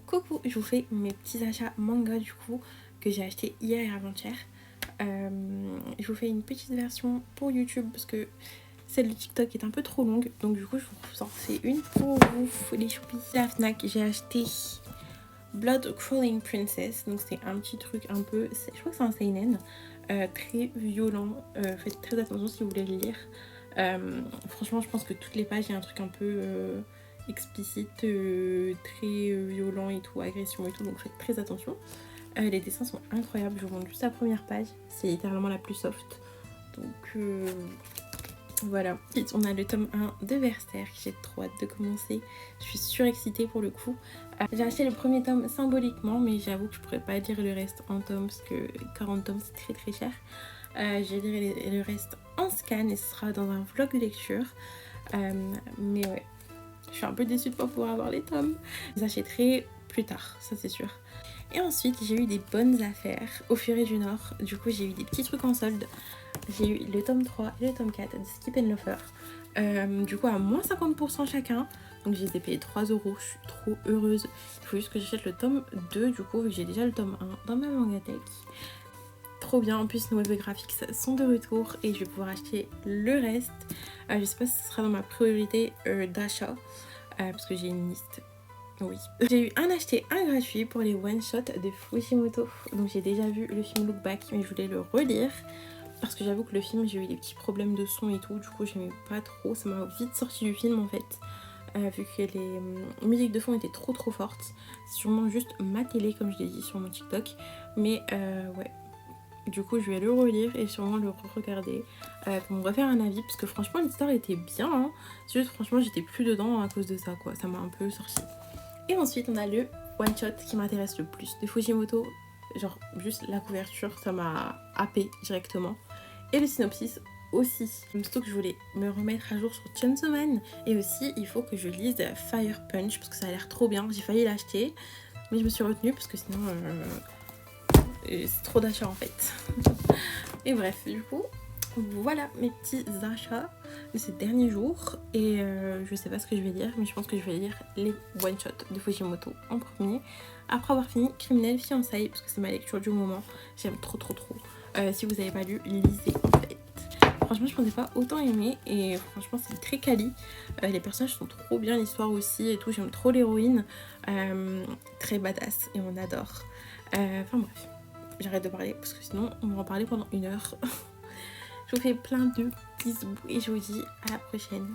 Coucou, je vous fais mes petits achats manga du coup que j'ai acheté hier et avant-hier. Je vous fais une petite version pour YouTube parce que celle de TikTok est un peu trop longue, donc du coup je vous en fais une pour vous les choupis. À la Fnac, j'ai acheté Blood Crawling Princess, donc c'est un petit truc un peu, je crois que c'est un seinen, très violent. Faites très attention si vous voulez le lire. Franchement, je pense que toutes les pages, il y a un truc un peu explicite, très violent et tout, agression et tout, donc faites très attention. Les dessins sont incroyables, je vous montre juste la première page, c'est littéralement la plus soft. Donc voilà. Ensuite, on a le tome 1 de Berserk, j'ai trop hâte de commencer, je suis surexcitée pour le coup. J'ai acheté le premier tome symboliquement, mais j'avoue que je pourrais pas lire le reste en tome parce que 40 tomes c'est très très cher. Je lirai le reste en scan et ce sera dans un vlog de lecture. Mais ouais, je suis un peu déçue de ne pas pouvoir avoir les tomes. Je les achèterai plus tard, ça c'est sûr. Et ensuite, j'ai eu des bonnes affaires au Furet du Nord. Du coup, j'ai eu des petits trucs en solde. J'ai eu le tome 3 et le tome 4 de Skip and Loafer. Du coup, à moins 50% chacun. Donc, j'ai été payé 3 €. Je suis trop heureuse. Il faut juste que j'achète le tome 2, du coup, vu que j'ai déjà le tome 1 dans ma mangatech. Trop bien, en plus nos web graphiques sont de retour et je vais pouvoir acheter le reste. Je sais pas si ce sera dans ma priorité d'achat parce que j'ai une liste. Oui. J'ai eu un acheté, un gratuit pour les one shot de Fujimoto. Donc j'ai déjà vu le film Look Back, mais je voulais le relire parce que j'avoue que le film, j'ai eu des petits problèmes de son et tout, du coup j'aimais pas trop, ça m'a vite sorti du film en fait. Vu que les musiques de fond étaient trop fortes. C'est sûrement juste ma télé comme je l'ai dit sur mon TikTok, mais ouais. Du coup, je vais le relire et sûrement le re-regarder pour me refaire un avis. Parce que franchement, l'histoire était bien. Hein. C'est juste, franchement, j'étais plus dedans à cause de ça, quoi. Ça m'a un peu sorti. Et ensuite, on a le one-shot qui m'intéresse le plus de Fujimoto. Genre, juste la couverture, ça m'a happé directement. Et le synopsis aussi. Surtout que je voulais me remettre à jour sur Chainsaw Man. Et aussi, il faut que je lise Fire Punch parce que ça a l'air trop bien. J'ai failli l'acheter, mais je me suis retenue parce que sinon... c'est trop d'achats en fait. Et bref, du coup, voilà mes petits achats de ces derniers jours. Et je sais pas ce que je vais lire, mais je pense que je vais lire les one-shots de Fujimoto en premier. Après avoir fini Criminel Fiançailles, parce que c'est ma lecture du moment. J'aime trop. Si vous avez pas lu, lisez en fait. Franchement, je pensais pas autant aimer et franchement, c'est très quali. Les personnages sont trop bien, l'histoire aussi et tout. J'aime trop l'héroïne. Très badass et on adore. Enfin bref. J'arrête de parler parce que sinon on va en parler pendant 1 heure. Je vous fais plein de bisous et je vous dis à la prochaine.